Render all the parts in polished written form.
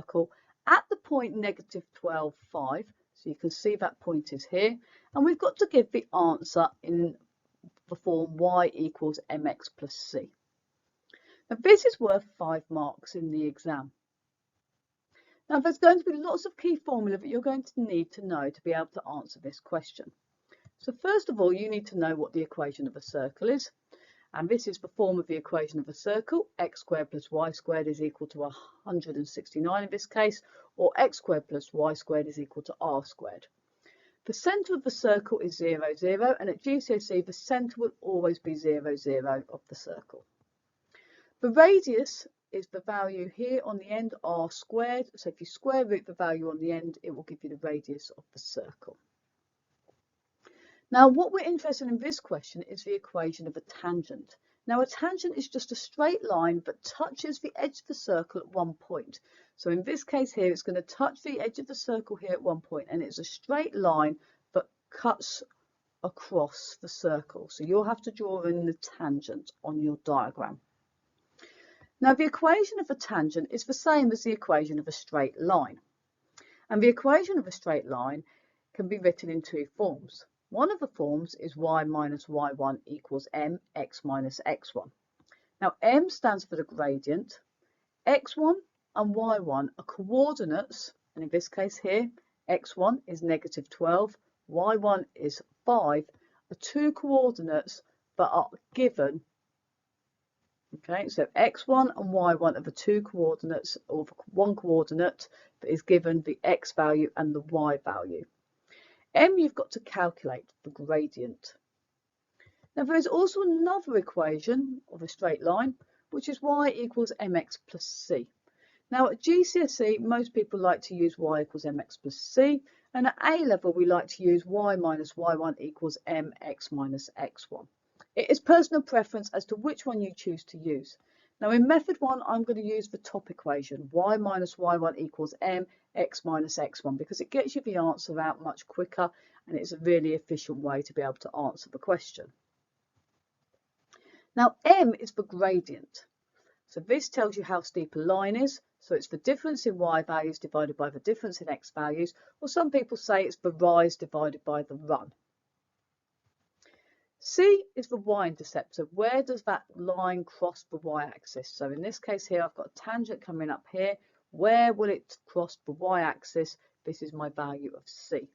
circle at the point -12, 5. So you can see that point is here. And we've got to give the answer in the form y equals mx plus c. Now this is worth 5 marks in the exam. Now there's going to be lots of key formula that you're going to need to know to be able to answer this question. So first of all, you need to know what the equation of a circle is. And this is the form of the equation of a circle. X squared plus y squared is equal to 169 in this case, or x squared plus y squared is equal to r squared. The centre of the circle is 0, 0, and at GCSE the centre will always be 0, 0 of the circle. The radius is the value here on the end, r squared. So if you square root the value on the end, it will give you the radius of the circle. Now, what we're interested in this question is the equation of a tangent. Now, a tangent is just a straight line that touches the edge of the circle at one point. So in this case here, it's going to touch the edge of the circle here at one point, and it's a straight line that cuts across the circle. So you'll have to draw in the tangent on your diagram. Now, the equation of a tangent is the same as the equation of a straight line. And the equation of a straight line can be written in two forms. One of the forms is y minus y1 equals mx minus x1. Now, m stands for the gradient. x1 and y1 are coordinates, and in this case here, x1 is -12, y1 is 5, are two coordinates that are given. Okay, so x1 and y1 are the two coordinates, or one coordinate that is given the x value and the y value. M, you've got to calculate the gradient. Now there is also another equation of a straight line, which is y equals mx plus c. Now at GCSE, most people like to use y equals mx plus c, and at A level we like to use y minus y1 equals mx minus x1. It is personal preference as to which one you choose to use. Now in method 1, I'm going to use the top equation, y minus y1 equals mx minus x1, because it gets you the answer out much quicker and it's a really efficient way to be able to answer the question. Now m is the gradient. So this tells you how steep a line is. So it's the difference in y values divided by the difference in x values, or some people say it's the rise divided by the run. C is the y-intercept. So where does that line cross the y-axis? So in this case here, I've got a tangent coming up here. Where will it cross the y-axis? This is my value of C.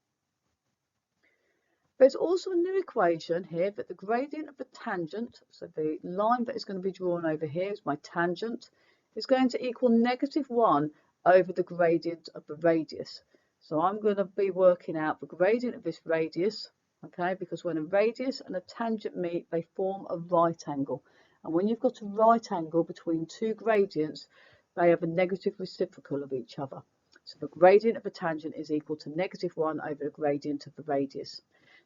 There's also a new equation here that the gradient of the tangent, so the line that is going to be drawn over here is my tangent, is going to equal -1 over the gradient of the radius. So I'm going to be working out the gradient of this radius. Okay, because when a radius and a tangent meet, they form a right angle. And when you've got a right angle between two gradients, they have a negative reciprocal of each other. So the gradient of a tangent is equal to -1 over the gradient of the radius.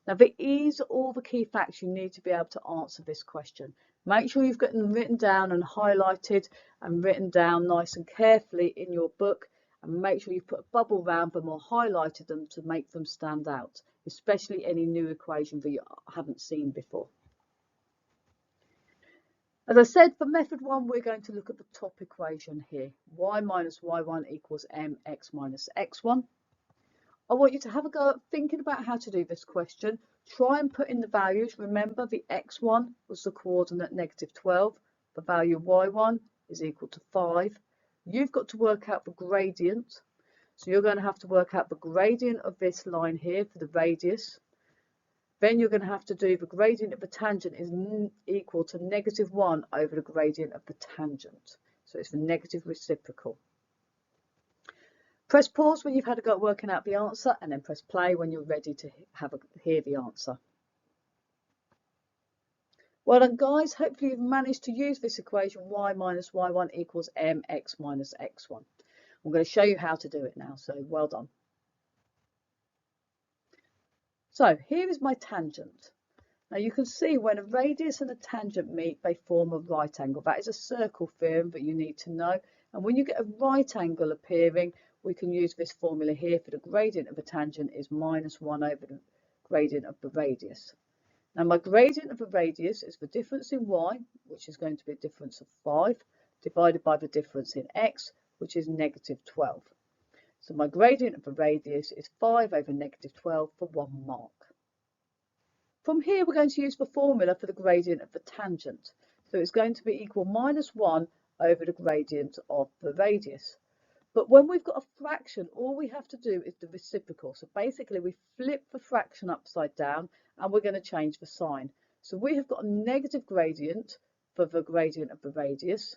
Now, these are all the key facts you need to be able to answer this question. Make sure you've got them written down and highlighted and written down nice and carefully in your book. And make sure you put a bubble around them or highlighted them to make them stand out, especially any new equation that you haven't seen before. As I said, for method 1, we're going to look at the top equation here. Y minus y1 equals mx minus x1. I want you to have a go at thinking about how to do this question. Try and put in the values. Remember, the x1 was the coordinate -12. The value of y1 is equal to 5. You've got to work out the gradient. So you're going to have to work out the gradient of this line here for the radius. Then you're going to have to do the gradient of the tangent is equal to -1 over the gradient of the tangent. So it's the negative reciprocal. Press pause when you've had a go at working out the answer, and then press play when you're ready to hear the answer. Well done, guys. Hopefully you've managed to use this equation, y minus y1 equals mx minus x1. I'm going to show you how to do it now, so well done. So here is my tangent. Now you can see when a radius and a tangent meet, they form a right angle. That is a circle theorem that you need to know. And when you get a right angle appearing, we can use this formula here for the gradient of a tangent is -1 over the gradient of the radius. Now my gradient of the radius is the difference in y, which is going to be a difference of 5, divided by the difference in x, which is negative 12. So my gradient of the radius is 5 over negative 12 for 1 mark. From here, we're going to use the formula for the gradient of the tangent. So it's going to be equal minus 1 over the gradient of the radius. But when we've got a fraction, all we have to do is the reciprocal. So basically, we flip the fraction upside down and we're going to change the sign. So we have got a negative gradient for the gradient of the radius.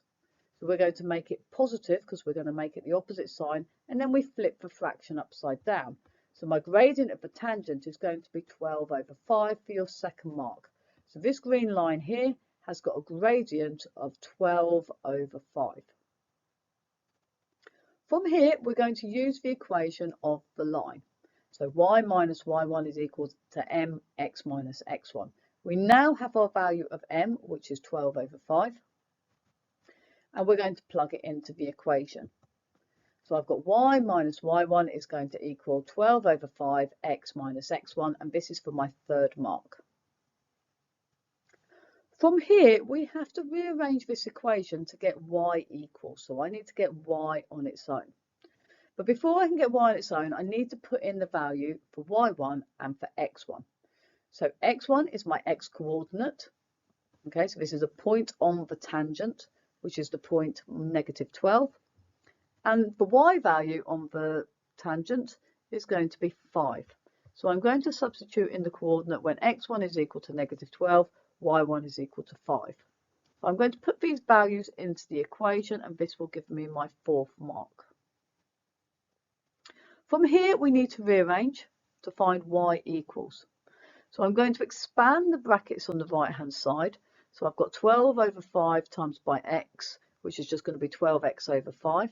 So we're going to make it positive because we're going to make it the opposite sign. And then we flip the fraction upside down. So my gradient of the tangent is going to be 12 over 5 for your second mark. So this green line here has got a gradient of 12 over 5. From here, we're going to use the equation of the line. So y minus y1 is equal to mx minus x1. We now have our value of m, which is 12 over 5. And we're going to plug it into the equation. So I've got y minus y1 is going to equal 12 over 5 x minus x1, and this is for my third mark. From here, we have to rearrange this equation to get y equals. So I need to get y on its own. But before I can get y on its own, I need to put in the value for y1 and for x1. So x1 is my x coordinate. Okay, so this is a point on the tangent, which is the point negative 12. And the y value on the tangent is going to be 5. So I'm going to substitute in the coordinate when x1 is equal to negative 12, y1 is equal to 5. So I'm going to put these values into the equation, and this will give me my fourth mark. From here, we need to rearrange to find y equals. So I'm going to expand the brackets on the right-hand side. So I've got 12 over 5 times by x, which is just going to be 12x over 5.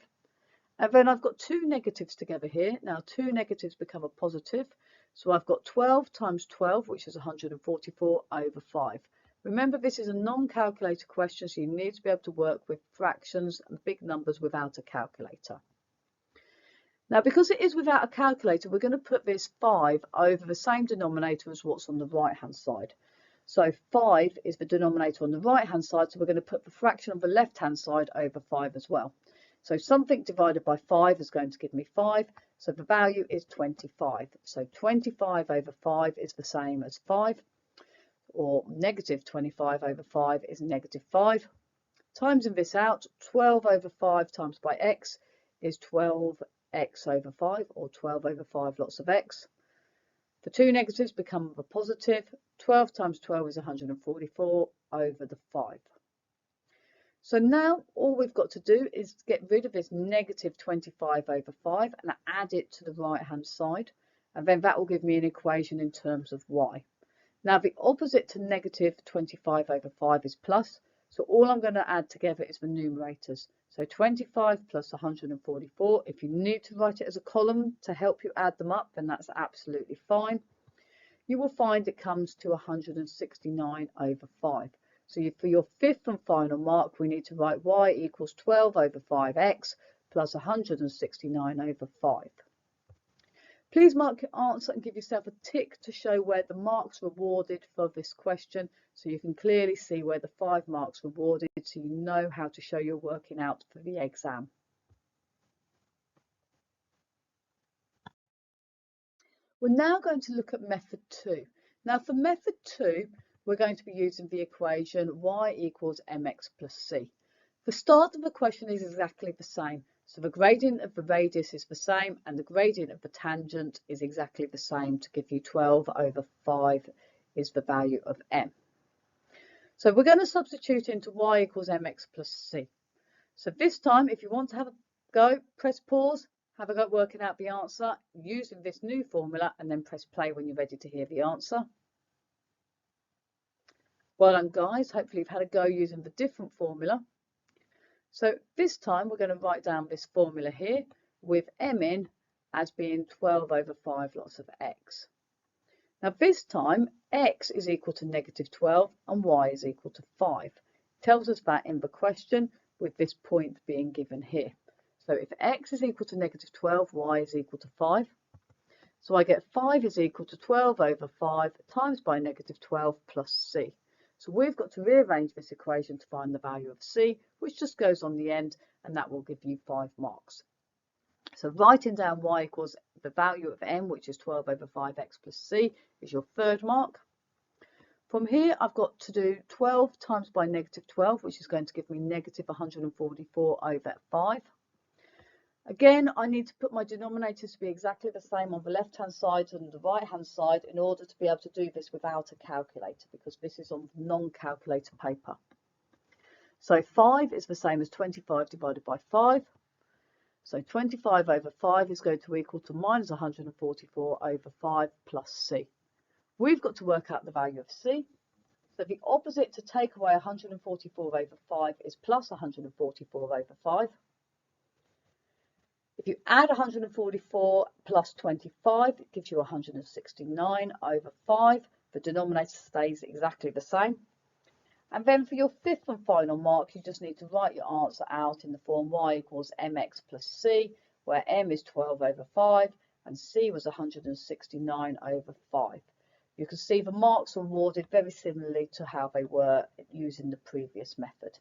And then I've got two negatives together here. Now, two negatives become a positive. So I've got 12 times 12, which is 144 over 5. Remember, this is a non-calculator question, so you need to be able to work with fractions and big numbers without a calculator. Now, because it is without a calculator, we're going to put this 5 over the same denominator as what's on the right-hand side. So 5 is the denominator on the right-hand side, so we're going to put the fraction on the left-hand side over 5 as well. So something divided by 5 is going to give me 5, so the value is 25. So 25 over 5 is the same as 5, or negative 25 over 5 is negative 5. Timesing this out, 12 over 5 times by x is 12x over 5, or 12 over 5 lots of x. The two negatives become a positive. 12 times 12 is 144 over the 5. So now all we've got to do is get rid of this negative 25 over 5 and add it to the right-hand side. And then that will give me an equation in terms of y. Now the opposite to negative 25 over 5 is plus. So all I'm going to add together is the numerators. So 25 plus 144. If you need to write it as a column to help you add them up, then that's absolutely fine. You will find it comes to 169 over 5. So for your fifth and final mark, we need to write y equals 12 over 5x plus 169 over 5. Please mark your answer and give yourself a tick to show where the marks were awarded for this question, so you can clearly see where the 5 marks were awarded, so you know how to show your working out for the exam. We're now going to look at method 2. Now for method 2, we're going to be using the equation y equals mx plus c. The start of the question is exactly the same. So the gradient of the radius is the same and the gradient of the tangent is exactly the same to give you 12 over 5 is the value of m. So we're going to substitute into y equals mx plus c. So this time, if you want to have a go, press pause, have a go at working out the answer using this new formula, and then press play when you're ready to hear the answer. Well done, guys. Hopefully you've had a go using the different formula. So this time we're going to write down this formula here with m in as being 12 over 5 lots of x. Now this time x is equal to negative 12 and y is equal to 5. It tells us that in the question with this point being given here. So if x is equal to negative 12, y is equal to 5. So I get 5 is equal to 12 over 5 times by negative 12 plus c. So we've got to rearrange this equation to find the value of c, which just goes on the end, and that will give you 5 marks. So writing down y equals the value of m, which is 12 over 5x plus c, is your third mark. From here, I've got to do 12 times by negative 12, which is going to give me negative 144 over 5. Again, I need to put my denominators to be exactly the same on the left-hand side and the right-hand side in order to be able to do this without a calculator, because this is on non-calculator paper. So 5 is the same as 25 divided by 5. So 25 over 5 is going to equal to minus 144 over 5 plus c. We've got to work out the value of c. So the opposite to take away 144 over 5 is plus 144 over 5. If you add 144 plus 25, it gives you 169 over 5. The denominator stays exactly the same. And then for your fifth and final mark, you just need to write your answer out in the form y equals mx plus c, where m is 12 over 5 and c was 169 over 5. You can see the marks are awarded very similarly to how they were using the previous method.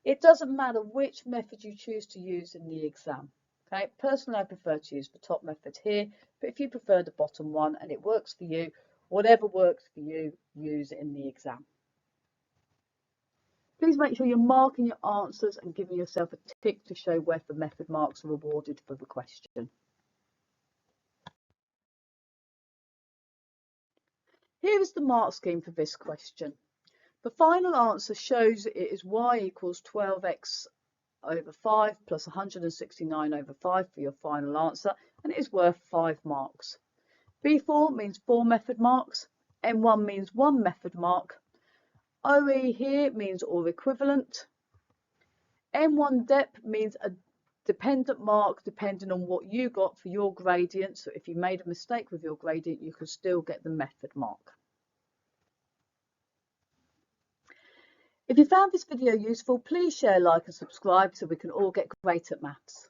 It doesn't matter which method you choose to use in the exam. Okay, personally, I prefer to use the top method here, but if you prefer the bottom one and it works for you, whatever works for you, use it in the exam. Please make sure you're marking your answers and giving yourself a tick to show where the method marks are awarded for the question. Here is the mark scheme for this question. The final answer shows it is y equals 12x over 5 plus 169 over 5 for your final answer, and it is worth 5 marks. B4 means 4 method marks, M1 means 1 method mark, OE here means or equivalent, M1 dep means a dependent mark depending on what you got for your gradient. So if you made a mistake with your gradient, you can still get the method mark. If you found this video useful, please share, like and subscribe so we can all get great at maths.